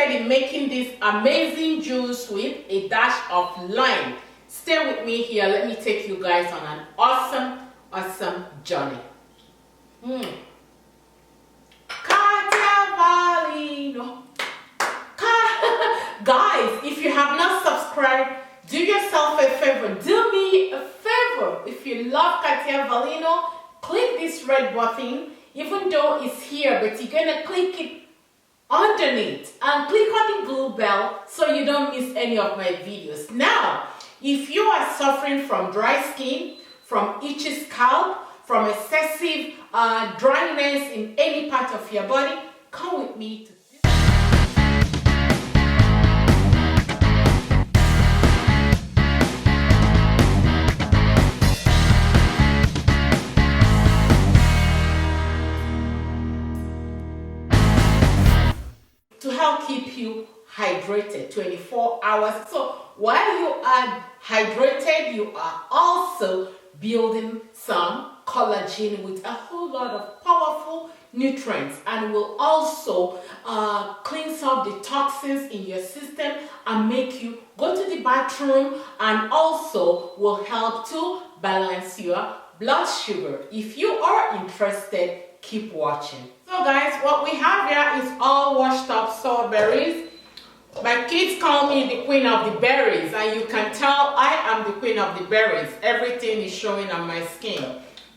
interested in making this amazing juice with a dash of lime, stay with me here. Let me take you guys on an awesome journey. Guys, if you have not subscribed, do yourself a favor. Do me a favor. If you love Valino, click this red button, even though it's here, but you're gonna click it underneath and click on the blue bell so you don't miss any of my videos. Now, if you are suffering from dry skin, from itchy scalp, from excessive dryness in any part of your body, come with me to help keep you hydrated 24 hours. So while you are hydrated, you are also building some collagen with a whole lot of powerful nutrients, and will also cleanse up the toxins in your system and make you go to the bathroom, and also will help to balance your blood sugar. If you are interested, keep watching. So guys, what we have here is all washed up strawberries. My kids call me the queen of the berries, and you can tell I am the queen of the berries. Everything is showing on my skin.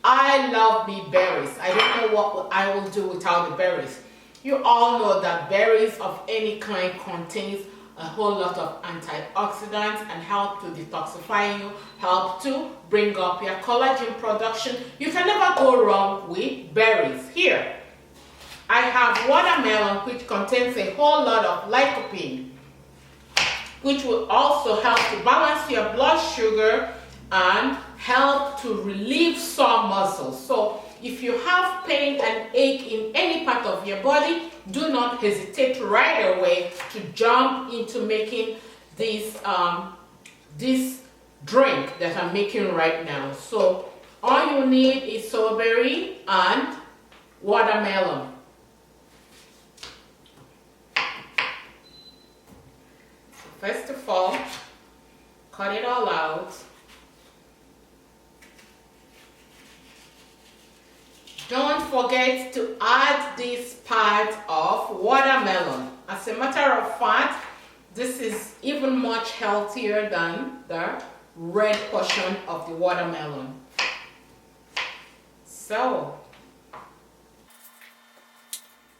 I love me berries. I don't know what I will do without the berries. You all know that berries of any kind contains a whole lot of antioxidants and help to detoxify you, help to bring up your collagen production. You can never go wrong with berries. Here, I have watermelon, which contains a whole lot of lycopene, which will also help to balance your blood sugar and help to relieve sore muscles. So if you have pain and ache in any part of your body, do not hesitate right away to jump into making this this drink that I'm making right now. So all you need is strawberry and watermelon. First of all, cut it all out. Don't forget to add this part of watermelon. As a matter of fact, this is even much healthier than the red portion of the watermelon. So,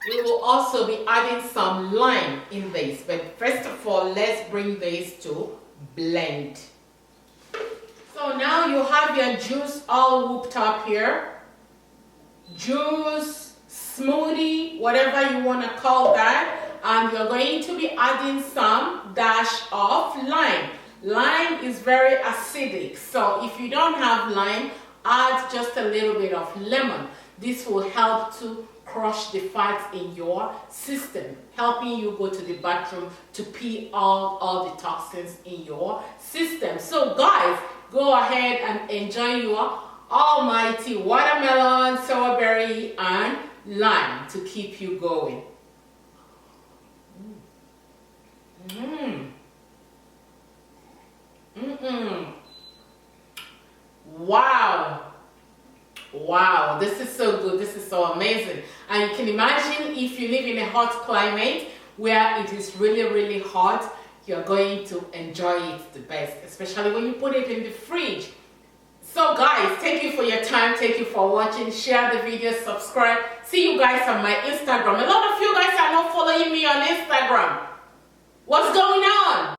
we will also be adding some lime in this, but first of all, let's bring this to blend. So now you have your juice all whooped up here. Juice, smoothie, whatever you want to call that, and you're going to be adding some dash of lime. Lime is very acidic, so if you don't have lime, add just a little bit of lemon. This will help to crush the fats in your system, helping you go to the bathroom to pee all the toxins in your system. So guys, go ahead and enjoy your almighty watermelon, strawberry, and lime to keep you going. Wow, this is so good. This is so amazing. And you can imagine if you live in a hot climate where it is really hot, you're going to enjoy it the best, especially when you put it in the fridge. So guys, thank you for your time. Thank you for watching. Share the video, subscribe. See you guys on my Instagram. A lot of you guys are not following me on Instagram. What's going on?